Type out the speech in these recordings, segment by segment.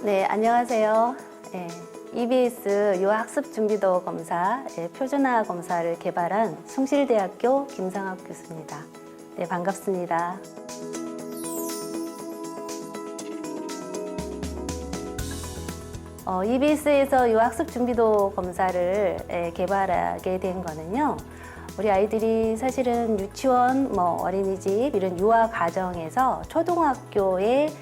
네, 안녕하세요. EBS 유아학습준비도 검사, 표준화 검사를 개발한 숭실대학교 김상학 교수입니다. 네, 반갑습니다. EBS에서 유아학습준비도 검사를 개발하게 된 거는요. 우리 아이들이 사실은 유치원, 어린이집 이런 유아 과정에서 초등학교의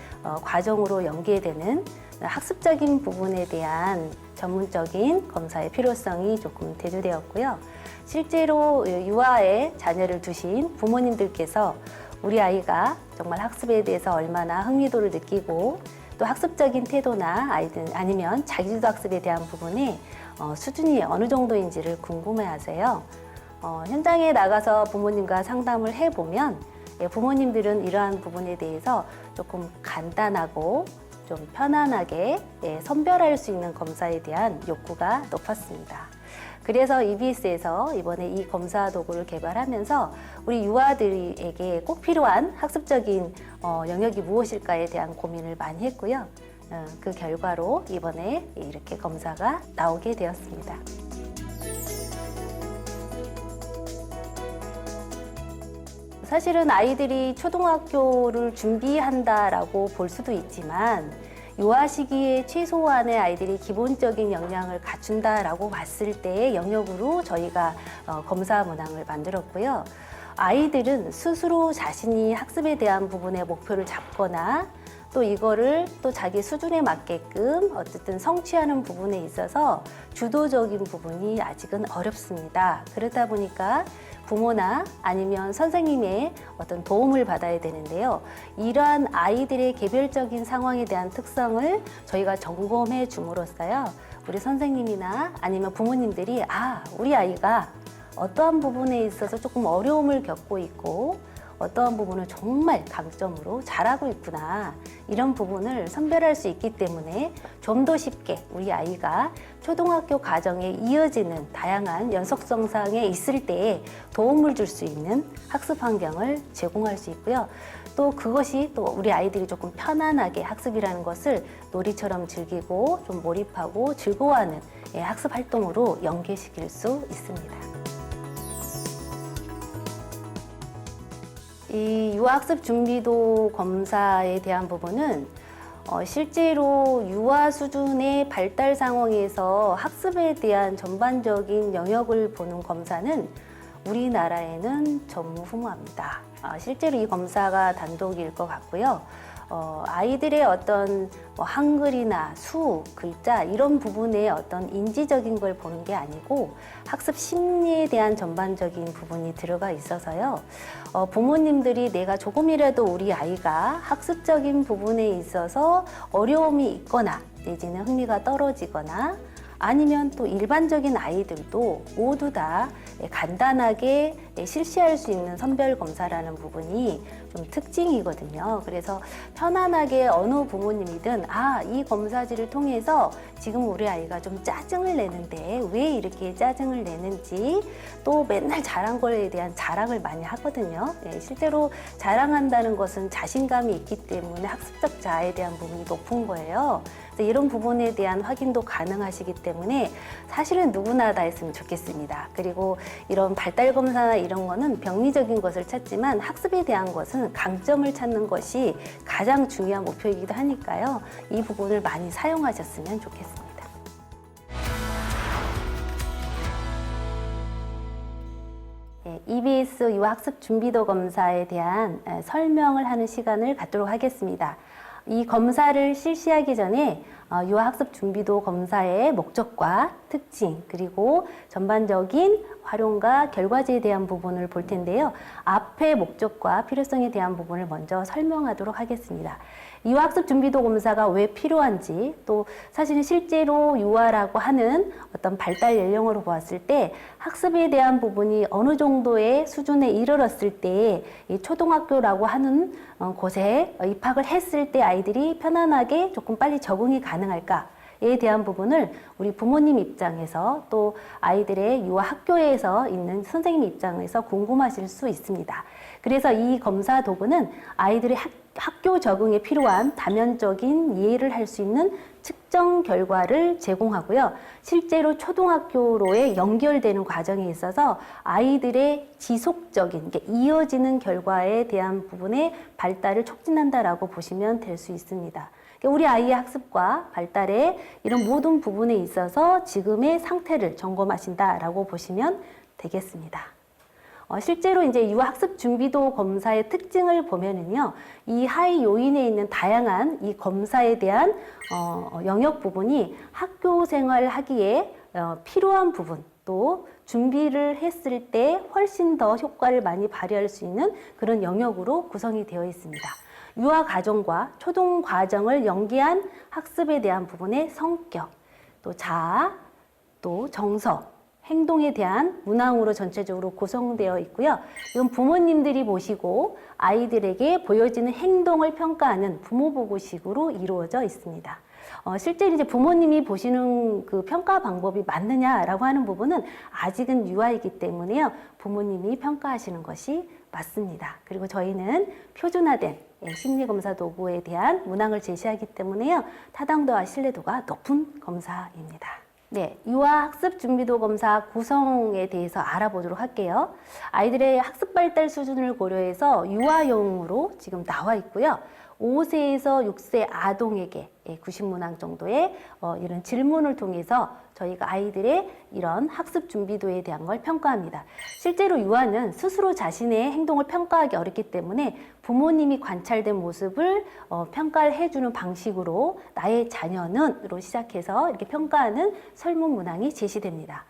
과정으로 연계되는 학습적인 부분에 대한 전문적인 검사의 필요성이 조금 대두되었고요. 실제로 유아에 자녀를 두신 부모님들께서 우리 아이가 정말 학습에 대해서 얼마나 흥미도를 느끼고 또 학습적인 태도나 아니면 자기주도 학습에 대한 부분에 수준이 어느 정도인지를 궁금해 하세요. 현장에 나가서 부모님과 상담을 해보면 부모님들은 이러한 부분에 대해서 조금 간단하고 좀 편안하게 선별할 수 있는 검사에 대한 욕구가 높았습니다. 그래서 EBS에서 이번에 이 검사 도구를 개발하면서 우리 유아들에게 꼭 필요한 학습적인 영역이 무엇일까에 대한 고민을 많이 했고요. 그 결과로 이번에 이렇게 검사가 나오게 되었습니다. 사실은 아이들이 초등학교를 준비한다라고 볼 수도 있지만 유아 시기에 최소한의 아이들이 기본적인 역량을 갖춘다라고 봤을 때의 영역으로 저희가 검사 문항을 만들었고요. 아이들은 스스로 자신이 학습에 대한 부분에 목표를 잡거나 또 이거를 또 자기 수준에 맞게끔 어쨌든 성취하는 부분에 있어서 주도적인 부분이 아직은 어렵습니다. 그렇다 보니까 부모나 아니면 선생님의 어떤 도움을 받아야 되는데요. 이러한 아이들의 개별적인 상황에 대한 특성을 저희가 점검해 줌으로써요. 우리 선생님이나 아니면 부모님들이 우리 아이가 어떠한 부분에 있어서 조금 어려움을 겪고 있고 어떠한 부분을 정말 강점으로 잘하고 있구나 이런 부분을 선별할 수 있기 때문에 좀 더 쉽게 우리 아이가 초등학교 과정에 이어지는 다양한 연속성상에 있을 때에 도움을 줄 수 있는 학습 환경을 제공할 수 있고요. 또 그것이 또 우리 아이들이 조금 편안하게 학습이라는 것을 놀이처럼 즐기고 좀 몰입하고 즐거워하는 학습 활동으로 연계시킬 수 있습니다. 이 유아학습 준비도 검사에 대한 부분은 실제로 유아 수준의 발달 상황에서 학습에 대한 전반적인 영역을 보는 검사는 우리나라에는 전무후무합니다. 실제로 이 검사가 단독일 것 같고요. 아이들의 어떤 한글이나 수, 글자 이런 부분에 어떤 인지적인 걸 보는 게 아니고 학습 심리에 대한 전반적인 부분이 들어가 있어서요. 부모님들이 내가 조금이라도 우리 아이가 학습적인 부분에 있어서 어려움이 있거나 내지는 흥미가 떨어지거나 아니면 또 일반적인 아이들도 모두 다 간단하게 실시할 수 있는 선별 검사라는 부분이 좀 특징이거든요. 그래서 편안하게 어느 부모님이든 이 검사지를 통해서 지금 우리 아이가 좀 짜증을 내는데 왜 이렇게 짜증을 내는지 또 맨날 잘한 거에 대한 자랑을 많이 하거든요. 실제로 자랑한다는 것은 자신감이 있기 때문에 학습적 자아에 대한 부분이 높은 거예요. 그래서 이런 부분에 대한 확인도 가능하시기 때문에 사실은 누구나 다 했으면 좋겠습니다. 그리고 이런 발달 검사나 이런 거는 병리적인 것을 찾지만 학습에 대한 것은 강점을 찾는 것이 가장 중요한 목표이기도 하니까요. 이 부분을 많이 사용하셨으면 좋겠습니다. EBS 유아학습 준비도 검사에 대한 설명을 하는 시간을 갖도록 하겠습니다. 이 검사를 실시하기 전에 유아학습 준비도 검사의 목적과 특징 그리고 전반적인 활용과 결과지에 대한 부분을 볼 텐데요. 앞의 목적과 필요성에 대한 부분을 먼저 설명하도록 하겠습니다. 유아학습 준비도 검사가 왜 필요한지 또 사실은 실제로 유아라고 하는 어떤 발달 연령으로 보았을 때 학습에 대한 부분이 어느 정도의 수준에 이르렀을 때 이 초등학교라고 하는 곳에 입학을 했을 때 아이들이 편안하게 조금 빨리 적응이 가능할까에 대한 부분을 우리 부모님 입장에서 또 아이들의 유아 학교에서 있는 선생님 입장에서 궁금하실 수 있습니다. 그래서 이 검사 도구는 아이들의 학교 적응에 필요한 다면적인 이해를 할 수 있는 측정 결과를 제공하고요. 실제로 초등학교로의 연결되는 과정에 있어서 아이들의 지속적인, 이어지는 결과에 대한 부분의 발달을 촉진한다라고 보시면 될 수 있습니다. 우리 아이의 학습과 발달에 이런 모든 부분에 있어서 지금의 상태를 점검하신다라고 보시면 되겠습니다. 실제로 이제 유아 학습 준비도 검사의 특징을 보면은요, 이 하위 요인에 있는 다양한 이 검사에 대한 영역 부분이 학교 생활을 하기에 필요한 부분, 또 준비를 했을 때 훨씬 더 효과를 많이 발휘할 수 있는 그런 영역으로 구성이 되어 있습니다. 유아 과정과 초등 과정을 연계한 학습에 대한 부분의 성격, 또 자아, 또 정서, 행동에 대한 문항으로 전체적으로 구성되어 있고요. 이건 부모님들이 보시고 아이들에게 보여지는 행동을 평가하는 부모 보고식으로 이루어져 있습니다. 실제 이제 부모님이 보시는 그 평가 방법이 맞느냐라고 하는 부분은 아직은 유아이기 때문에요. 부모님이 평가하시는 것이 맞습니다. 그리고 저희는 표준화된 심리검사 도구에 대한 문항을 제시하기 때문에요. 타당도와 신뢰도가 높은 검사입니다. 네, 유아 학습 준비도 검사 구성에 대해서 알아보도록 할게요. 아이들의 학습 발달 수준을 고려해서 유아용으로 지금 나와 있고요. 5세에서 6세 아동에게 90문항 정도의 이런 질문을 통해서 저희가 아이들의 이런 학습 준비도에 대한 걸 평가합니다. 실제로 유아는 스스로 자신의 행동을 평가하기 어렵기 때문에 부모님이 관찰된 모습을 평가를 해주는 방식으로 나의 자녀는으로 시작해서 이렇게 평가하는 설문 문항이 제시됩니다.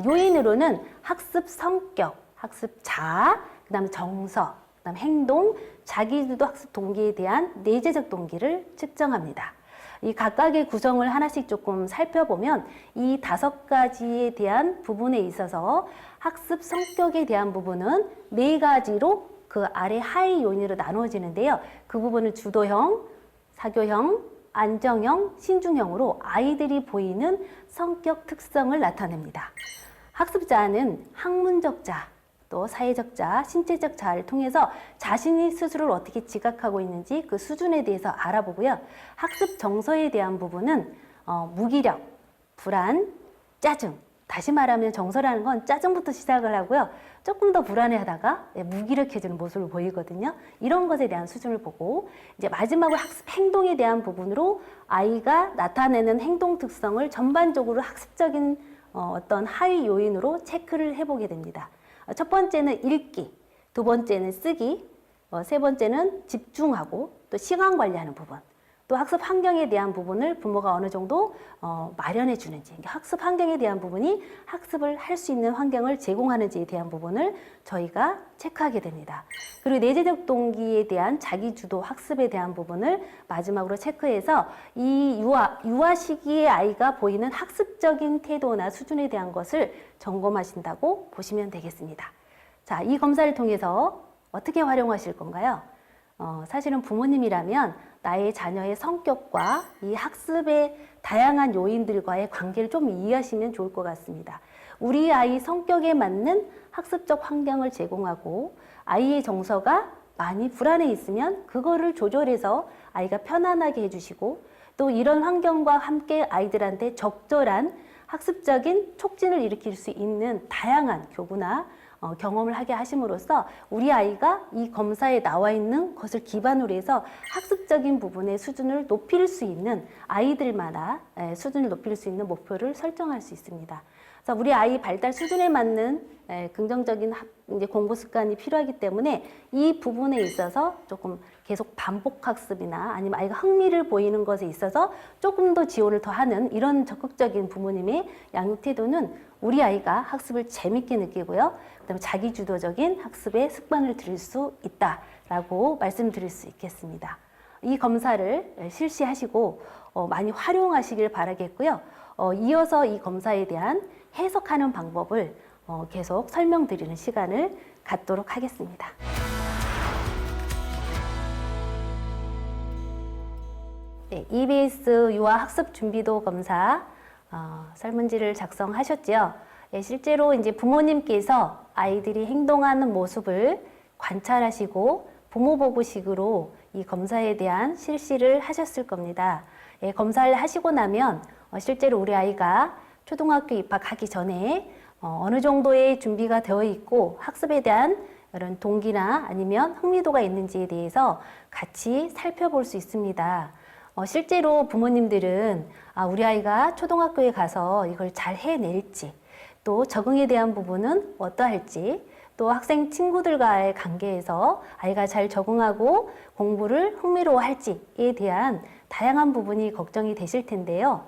요인으로는 학습 성격, 학습 자아, 그다음에 정서, 그다음 행동, 자기주도 학습 동기에 대한 내재적 동기를 측정합니다. 이 각각의 구성을 하나씩 조금 살펴보면 이 5가지에 대한 부분에 있어서 학습 성격에 대한 부분은 4가지로 그 아래 하위 요인으로 나누어지는데요. 그 부분은 주도형, 사교형, 안정형, 신중형으로 아이들이 보이는 성격 특성을 나타냅니다. 학습 자아는 학문적 자아, 또 사회적 자아, 신체적 자아를 통해서 자신이 스스로를 어떻게 지각하고 있는지 그 수준에 대해서 알아보고요. 학습 정서에 대한 부분은 무기력, 불안, 짜증. 다시 말하면 정서라는 건 짜증부터 시작을 하고요. 조금 더 불안해하다가 무기력해지는 모습을 보이거든요. 이런 것에 대한 수준을 보고 이제 마지막으로 학습 행동에 대한 부분으로 아이가 나타내는 행동 특성을 전반적으로 학습적인 어떤 하위 요인으로 체크를 해보게 됩니다. 첫 번째는 읽기, 두 번째는 쓰기, 세 번째는 집중하고 또 시간 관리하는 부분, 또 학습 환경에 대한 부분을 부모가 어느 정도 마련해 주는지, 학습 환경에 대한 부분이 학습을 할 수 있는 환경을 제공하는지에 대한 부분을 저희가 체크하게 됩니다. 그리고 내재적 동기에 대한 자기주도 학습에 대한 부분을 마지막으로 체크해서 이 유아 시기의 아이가 보이는 학습적인 태도나 수준에 대한 것을 점검하신다고 보시면 되겠습니다. 자, 이 검사를 통해서 어떻게 활용하실 건가요? 사실은 부모님이라면 나의 자녀의 성격과 이 학습의 다양한 요인들과의 관계를 좀 이해하시면 좋을 것 같습니다. 우리 아이 성격에 맞는 학습적 환경을 제공하고 아이의 정서가 많이 불안해 있으면 그거를 조절해서 아이가 편안하게 해주시고 또 이런 환경과 함께 아이들한테 적절한 학습적인 촉진을 일으킬 수 있는 다양한 교구나 경험을 하게 하심으로써 우리 아이가 이 검사에 나와 있는 것을 기반으로 해서 학습적인 부분의 수준을 높일 수 있는 아이들마다 수준을 높일 수 있는 목표를 설정할 수 있습니다. 그래서 우리 아이 발달 수준에 맞는 긍정적인 이제 공부 습관이 필요하기 때문에 이 부분에 있어서 조금 계속 반복 학습이나 아니면 아이가 흥미를 보이는 것에 있어서 조금 더 지원을 더 하는 이런 적극적인 부모님의 양육 태도는 우리 아이가 학습을 재밌게 느끼고요. 그다음에 자기주도적인 학습의 습관을 들일 수 있다라고 말씀드릴 수 있겠습니다. 이 검사를 실시하시고 많이 활용하시길 바라겠고요. 이어서 이 검사에 대한 해석하는 방법을 계속 설명드리는 시간을 갖도록 하겠습니다. 네, EBS 유아 학습 준비도 검사 설문지를 작성하셨죠. 실제로 이제 부모님께서 아이들이 행동하는 모습을 관찰하시고 부모 보고식으로 이 검사에 대한 실시를 하셨을 겁니다. 예, 검사를 하시고 나면 실제로 우리 아이가 초등학교 입학하기 전에 어느 정도의 준비가 되어 있고 학습에 대한 이런 동기나 아니면 흥미도가 있는지에 대해서 같이 살펴볼 수 있습니다. 실제로 부모님들은 우리 아이가 초등학교에 가서 이걸 잘 해낼지, 또 적응에 대한 부분은 어떠할지, 또 학생 친구들과의 관계에서 아이가 잘 적응하고 공부를 흥미로워할지에 대한 다양한 부분이 걱정이 되실 텐데요.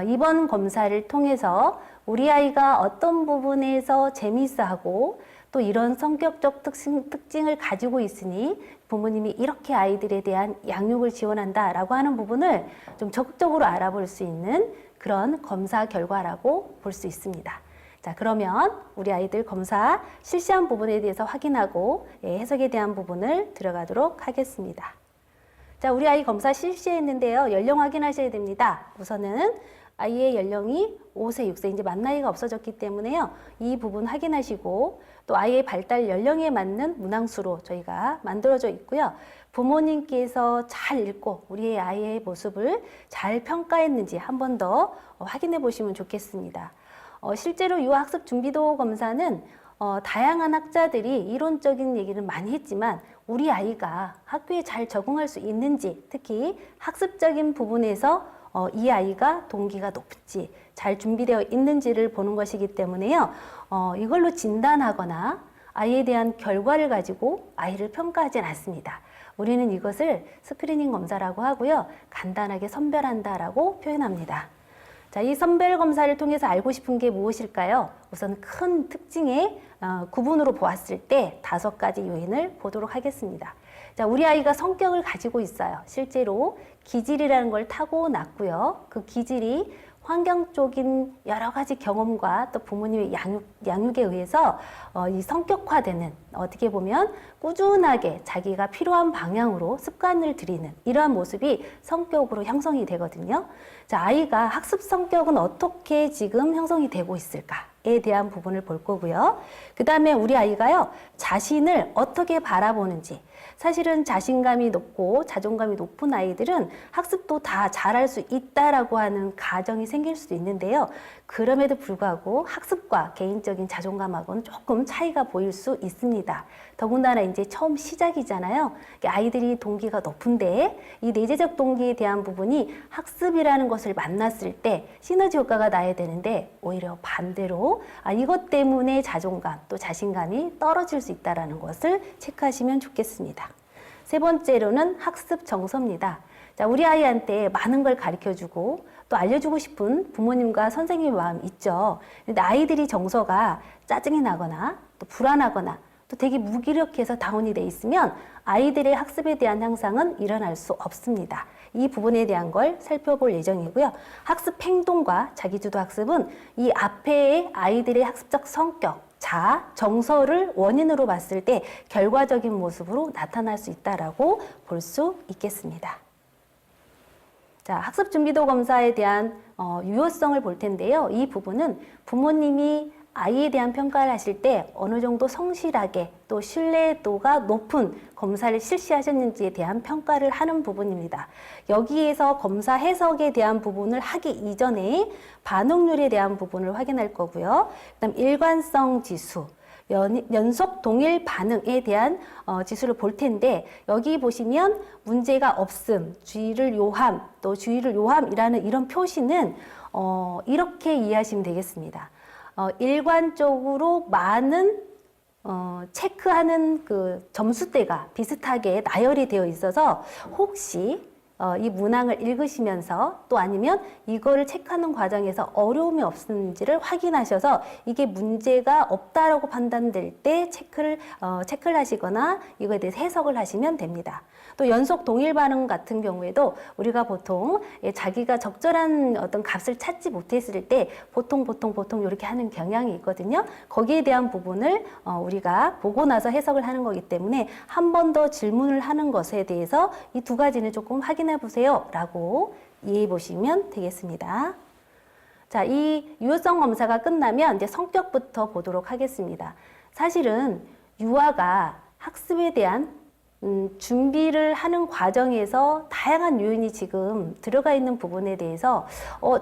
이번 검사를 통해서 우리 아이가 어떤 부분에서 재미있어하고 또 이런 성격적 특징을 가지고 있으니 부모님이 이렇게 아이들에 대한 양육을 지원한다라고 하는 부분을 좀 적극적으로 알아볼 수 있는 그런 검사 결과라고 볼 수 있습니다. 자, 그러면 우리 아이들 검사 실시한 부분에 대해서 확인하고 해석에 대한 부분을 들어가도록 하겠습니다. 자, 우리 아이 검사 실시했는데요. 연령 확인하셔야 됩니다. 우선은 아이의 연령이 5세, 6세, 이제 만 나이가 없어졌기 때문에요. 이 부분 확인하시고 또 아이의 발달 연령에 맞는 문항수로 저희가 만들어져 있고요. 부모님께서 잘 읽고 우리 아이의 모습을 잘 평가했는지 한 번 더 확인해 보시면 좋겠습니다. 실제로 유아학습 준비도 검사는 다양한 학자들이 이론적인 얘기를 많이 했지만 우리 아이가 학교에 잘 적응할 수 있는지, 특히 학습적인 부분에서 이 아이가 동기가 높은지, 잘 준비되어 있는지를 보는 것이기 때문에요. 이걸로 진단하거나 아이에 대한 결과를 가지고 아이를 평가하진 않습니다. 우리는 이것을 스크리닝 검사라고 하고요. 간단하게 선별한다라고 표현합니다. 자, 이 선별 검사를 통해서 알고 싶은 게 무엇일까요? 우선 큰 특징의 구분으로 보았을 때 5가지 요인을 보도록 하겠습니다. 자, 우리 아이가 성격을 가지고 있어요. 실제로 기질이라는 걸 타고났고요. 그 기질이 환경적인 여러 가지 경험과 또 부모님의 양육에 의해서 이 성격화되는, 어떻게 보면 꾸준하게 자기가 필요한 방향으로 습관을 들이는 이러한 모습이 성격으로 형성이 되거든요. 자, 아이가 학습 성격은 어떻게 지금 형성이 되고 있을까에 대한 부분을 볼 거고요. 그 다음에 우리 아이가요, 자신을 어떻게 바라보는지. 사실은 자신감이 높고 자존감이 높은 아이들은 학습도 다 잘할 수 있다라고 하는 가정이 생길 수도 있는데요. 그럼에도 불구하고 학습과 개인적인 자존감하고는 조금 차이가 보일 수 있습니다. 더군다나 이제 처음 시작이잖아요. 아이들이 동기가 높은데 이 내재적 동기에 대한 부분이 학습이라는 것을 만났을 때 시너지 효과가 나야 되는데 오히려 반대로 이것 때문에 자존감 또 자신감이 떨어질 수 있다는 것을 체크하시면 좋겠습니다. 세 번째로는 학습 정서입니다. 자, 우리 아이한테 많은 걸 가르쳐주고 또 알려주고 싶은 부모님과 선생님의 마음 있죠. 근데 아이들이 정서가 짜증이 나거나 또 불안하거나 또 되게 무기력해서 다운이 돼 있으면 아이들의 학습에 대한 향상은 일어날 수 없습니다. 이 부분에 대한 걸 살펴볼 예정이고요. 학습 행동과 자기주도 학습은 이 앞에 아이들의 학습적 성격, 정서를 원인으로 봤을 때 결과적인 모습으로 나타날 수 있다라고 볼 수 있겠습니다. 자, 학습 준비도 검사에 대한 유효성을 볼 텐데요. 이 부분은 부모님이 아이에 대한 평가를 하실 때 어느 정도 성실하게 또 신뢰도가 높은 검사를 실시하셨는지에 대한 평가를 하는 부분입니다. 여기에서 검사 해석에 대한 부분을 하기 이전에 반응률에 대한 부분을 확인할 거고요. 그다음 일관성 지수, 연속 동일 반응에 대한 지수를 볼 텐데 여기 보시면 문제가 없음, 주의를 요함, 또 주의를 요함이라는 이런 표시는 이렇게 이해하시면 되겠습니다. 일관적으로 많은 체크하는 그 점수대가 비슷하게 나열이 되어 있어서 혹시 이 문항을 읽으시면서 또 아니면 이거를 체크하는 과정에서 어려움이 없는지를 확인하셔서 이게 문제가 없다라고 판단될 때 체크를 하시거나 이거에 대해서 해석을 하시면 됩니다. 또 연속 동일 반응 같은 경우에도 우리가 보통 자기가 적절한 어떤 값을 찾지 못했을 때 보통 이렇게 하는 경향이 있거든요. 거기에 대한 부분을 우리가 보고 나서 해석을 하는 거기 때문에 한 번 더 질문을 하는 것에 대해서 이 2가지는 조금 확인해 보세요 라고 이해해 보시면 되겠습니다. 자, 이 유효성 검사가 끝나면 이제 성격부터 보도록 하겠습니다. 사실은 유아가 학습에 대한 준비를 하는 과정에서 다양한 요인이 지금 들어가 있는 부분에 대해서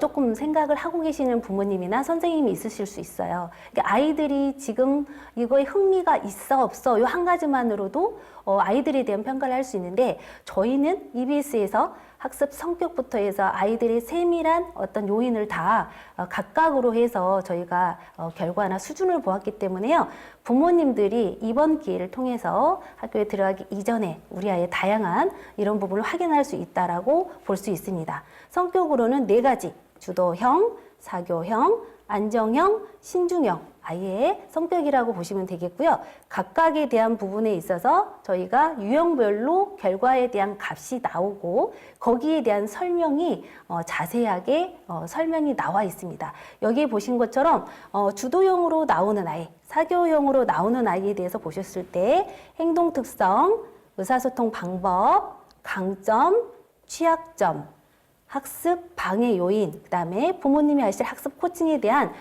조금 생각을 하고 계시는 부모님이나 선생님이 있으실 수 있어요. 그러니까 아이들이 지금 이거에 흥미가 있어 없어 요 한 가지만으로도 아이들에 대한 평가를 할 수 있는데, 저희는 EBS에서 학습 성격부터 해서 아이들의 세밀한 어떤 요인을 다 각각으로 해서 저희가 결과나 수준을 보았기 때문에요. 부모님들이 이번 기회를 통해서 학교에 들어가기 이전에 우리 아이의 다양한 이런 부분을 확인할 수 있다라고 볼 수 있습니다. 성격으로는 4가지, 주도형, 사교형, 안정형, 신중형, 아이의 성격이라고 보시면 되겠고요. 각각에 대한 부분에 있어서 저희가 유형별로 결과에 대한 값이 나오고 거기에 대한 설명이 자세하게 설명이 나와 있습니다. 여기 보신 것처럼 주도형으로 나오는 아이, 사교형으로 나오는 아이에 대해서 보셨을 때 행동 특성, 의사소통 방법, 강점, 취약점, 학습 방해 요인, 그다음에 부모님이 하실 학습 코칭에 대한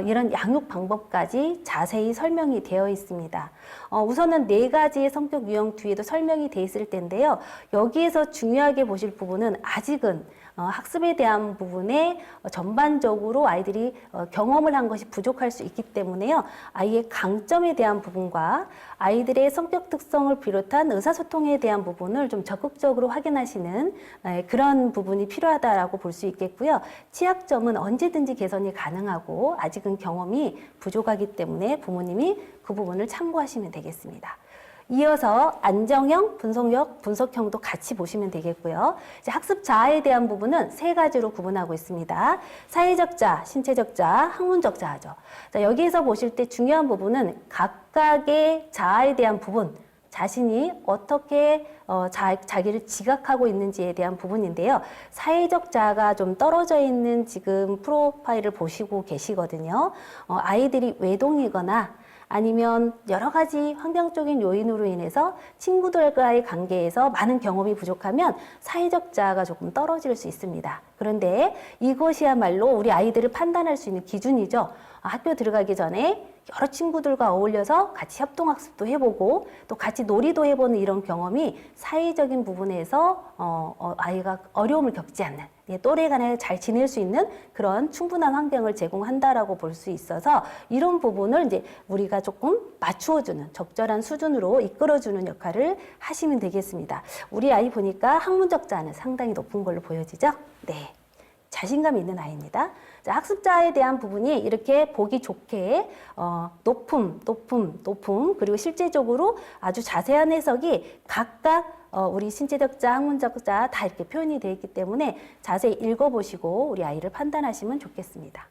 이런 양육 방법까지 자세히 설명이 되어 있습니다. 우선은 4가지의 성격 유형 뒤에도 설명이 되어 있을 텐데요. 여기에서 중요하게 보실 부분은 아직은 학습에 대한 부분에 전반적으로 아이들이 경험을 한 것이 부족할 수 있기 때문에요. 아이의 강점에 대한 부분과 아이들의 성격 특성을 비롯한 의사소통에 대한 부분을 좀 적극적으로 확인하시는 그런 부분이 필요하다라고 볼 수 있겠고요. 취약점은 언제든지 개선이 가능하고 아직은 경험이 부족하기 때문에 부모님이 그 부분을 참고하시면 되겠습니다. 이어서 안정형, 분석형도 같이 보시면 되겠고요. 이제 학습 자아에 대한 부분은 3가지로 구분하고 있습니다. 사회적 자아, 신체적 자아, 학문적 자아죠. 자, 여기에서 보실 때 중요한 부분은 각각의 자아에 대한 부분, 자신이 어떻게 자기를 지각하고 있는지에 대한 부분인데요. 사회적 자아가 좀 떨어져 있는 지금 프로파일을 보시고 계시거든요. 아이들이 외동이거나 아니면 여러 가지 환경적인 요인으로 인해서 친구들과의 관계에서 많은 경험이 부족하면 사회적 자아가 조금 떨어질 수 있습니다. 그런데 이것이야말로 우리 아이들을 판단할 수 있는 기준이죠. 학교 들어가기 전에 여러 친구들과 어울려서 같이 협동학습도 해보고 또 같이 놀이도 해보는 이런 경험이 사회적인 부분에서 아이가 어려움을 겪지 않는, 또래 간에 잘 지낼 수 있는 그런 충분한 환경을 제공한다라고 볼 수 있어서 이런 부분을 이제 우리가 조금 맞추어주는 적절한 수준으로 이끌어주는 역할을 하시면 되겠습니다. 우리 아이 보니까 학문적 자아는 상당히 높은 걸로 보여지죠? 네. 자신감 있는 아이입니다. 자, 학습자에 대한 부분이 이렇게 보기 좋게 높음, 그리고 실제적으로 아주 자세한 해석이 각각 우리 신체적 자아, 학문적 자아 다 이렇게 표현이 되어 있기 때문에 자세히 읽어보시고 우리 아이를 판단하시면 좋겠습니다.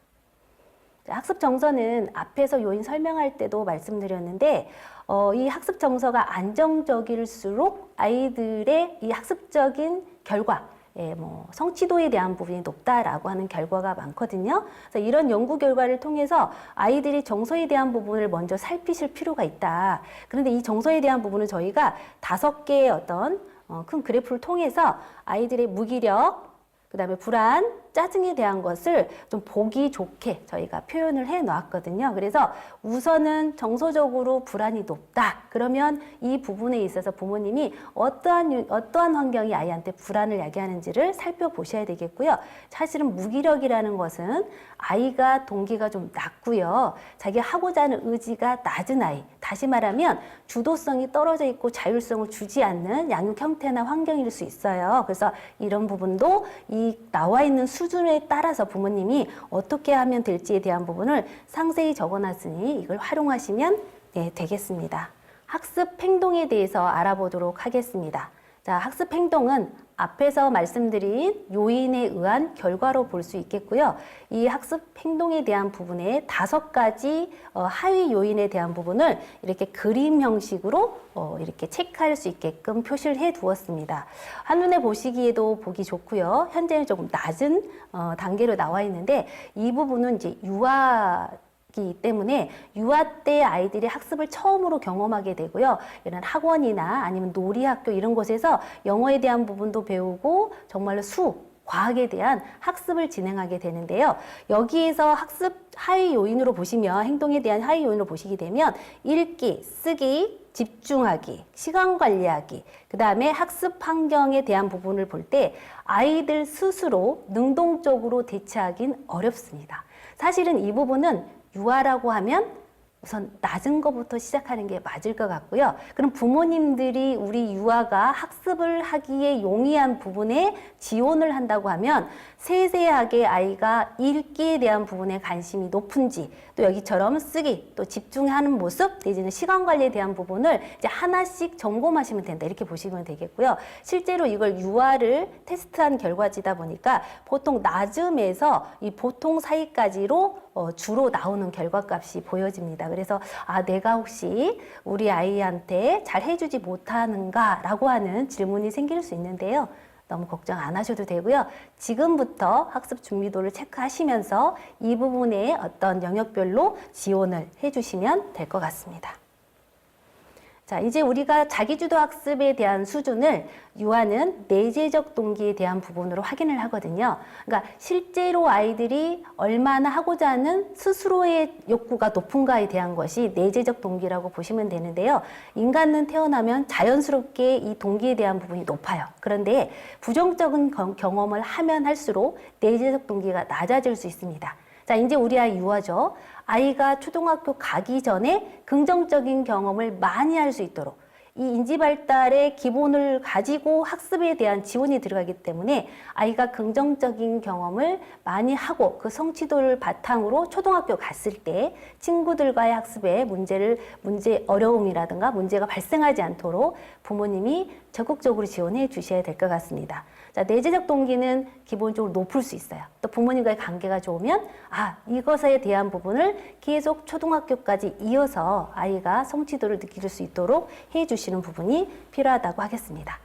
자, 학습 정서는 앞에서 요인 설명할 때도 말씀드렸는데 이 학습 정서가 안정적일수록 아이들의 이 학습적인 결과, 성취도에 대한 부분이 높다라고 하는 결과가 많거든요. 그래서 이런 연구 결과를 통해서 아이들이 정서에 대한 부분을 먼저 살피실 필요가 있다. 그런데 이 정서에 대한 부분은 저희가 5개의 어떤 큰 그래프를 통해서 아이들의 무기력, 그 다음에 불안, 짜증에 대한 것을 좀 보기 좋게 저희가 표현을 해 놓았거든요. 그래서 우선은 정서적으로 불안이 높다. 그러면 이 부분에 있어서 부모님이 어떠한 환경이 아이한테 불안을 야기하는지를 살펴보셔야 되겠고요. 사실은 무기력이라는 것은 아이가 동기가 좀 낮고요. 자기가 하고자 하는 의지가 낮은 아이. 다시 말하면 주도성이 떨어져 있고 자율성을 주지 않는 양육 형태나 환경일 수 있어요. 그래서 이런 부분도 이 나와 있는 수준에 따라서 부모님이 어떻게 하면 될지에 대한 부분을 상세히 적어놨으니 이걸 활용하시면 되겠습니다. 학습 행동에 대해서 알아보도록 하겠습니다. 자, 학습 행동은 앞에서 말씀드린 요인에 의한 결과로 볼 수 있겠고요. 이 학습 행동에 대한 부분에 5가지 하위 요인에 대한 부분을 이렇게 그림 형식으로 이렇게 체크할 수 있게끔 표시를 해 두었습니다. 한눈에 보시기에도 보기 좋고요. 현재는 조금 낮은 단계로 나와 있는데 이 부분은 이제 이기 때문에 유아 때 아이들이 학습을 처음으로 경험하게 되고요. 이런 학원이나 아니면 놀이학교 이런 곳에서 영어에 대한 부분도 배우고 정말로 과학에 대한 학습을 진행하게 되는데요. 여기에서 학습 하위 요인으로 보시면 행동에 대한 하위 요인으로 보시게 되면 읽기, 쓰기, 집중하기, 시간 관리하기, 그 다음에 학습 환경에 대한 부분을 볼 때 아이들 스스로 능동적으로 대처하긴 어렵습니다. 사실은 이 부분은 유아라고 하면 우선 낮은 것부터 시작하는 게 맞을 것 같고요. 그럼 부모님들이 우리 유아가 학습을 하기에 용이한 부분에 지원을 한다고 하면 세세하게 아이가 읽기에 대한 부분에 관심이 높은지, 또 여기처럼 쓰기, 또 집중하는 모습, 내지는 시간 관리에 대한 부분을 이제 하나씩 점검하시면 된다. 이렇게 보시면 되겠고요. 실제로 이걸 유아를 테스트한 결과지다 보니까 보통 낮음에서 이 보통 사이까지로 주로 나오는 결과값이 보여집니다. 그래서 내가 혹시 우리 아이한테 잘 해주지 못하는가라고 하는 질문이 생길 수 있는데요. 너무 걱정 안 하셔도 되고요. 지금부터 학습 준비도를 체크하시면서 이 부분에 어떤 영역별로 지원을 해주시면 될 것 같습니다. 자, 이제 우리가 자기주도 학습에 대한 수준을 유아는 내재적 동기에 대한 부분으로 확인을 하거든요. 그러니까 실제로 아이들이 얼마나 하고자 하는 스스로의 욕구가 높은가에 대한 것이 내재적 동기라고 보시면 되는데요. 인간은 태어나면 자연스럽게 이 동기에 대한 부분이 높아요. 그런데 부정적인 경험을 하면 할수록 내재적 동기가 낮아질 수 있습니다. 자, 이제 우리 아이 유아죠. 아이가 초등학교 가기 전에 긍정적인 경험을 많이 할 수 있도록 이 인지 발달의 기본을 가지고 학습에 대한 지원이 들어가기 때문에 아이가 긍정적인 경험을 많이 하고 그 성취도를 바탕으로 초등학교 갔을 때 친구들과의 학습에 문제 어려움이라든가 문제가 발생하지 않도록 부모님이 적극적으로 지원해 주셔야 될 것 같습니다. 자, 내재적 동기는 기본적으로 높을 수 있어요. 또 부모님과의 관계가 좋으면 이것에 대한 부분을 계속 초등학교까지 이어서 아이가 성취도를 느낄 수 있도록 해 주시는 부분이 필요하다고 하겠습니다.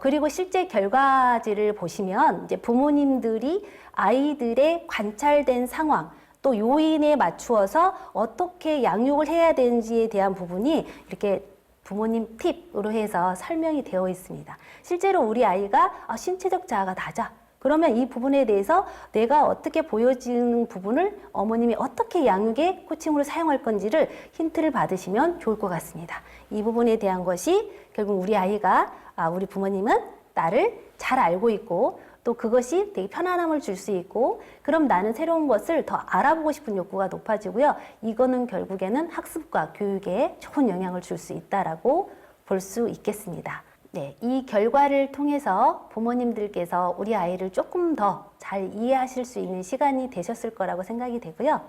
그리고 실제 결과지를 보시면 이제 부모님들이 아이들의 관찰된 상황 또 요인에 맞추어서 어떻게 양육을 해야 되는지에 대한 부분이 이렇게 부모님 팁으로 해서 설명이 되어 있습니다. 실제로 우리 아이가 신체적 자아가 낮아. 그러면 이 부분에 대해서 내가 어떻게 보여지는 부분을 어머님이 어떻게 양육의 코칭으로 사용할 건지를 힌트를 받으시면 좋을 것 같습니다. 이 부분에 대한 것이 결국 우리 아이가 우리 부모님은 나를 잘 알고 있고 또 그것이 되게 편안함을 줄 수 있고 그럼 나는 새로운 것을 더 알아보고 싶은 욕구가 높아지고요. 이거는 결국에는 학습과 교육에 좋은 영향을 줄 수 있다라고 볼 수 있겠습니다. 네, 이 결과를 통해서 부모님들께서 우리 아이를 조금 더 잘 이해하실 수 있는 시간이 되셨을 거라고 생각이 되고요.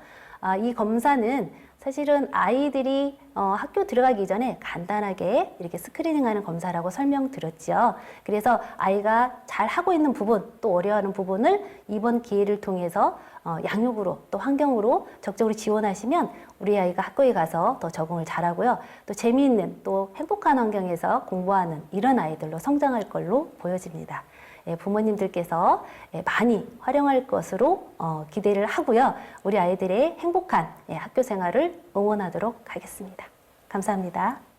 이 검사는 사실은 아이들이 학교 들어가기 전에 간단하게 이렇게 스크리닝하는 검사라고 설명드렸죠. 그래서 아이가 잘 하고 있는 부분 또 어려워하는 부분을 이번 기회를 통해서 양육으로 또 환경으로 적극적으로 지원하시면 우리 아이가 학교에 가서 더 적응을 잘하고요. 또 재미있는 또 행복한 환경에서 공부하는 이런 아이들로 성장할 걸로 보여집니다. 부모님들께서 많이 활용할 것으로 기대를 하고요. 우리 아이들의 행복한 학교 생활을 응원하도록 하겠습니다. 감사합니다.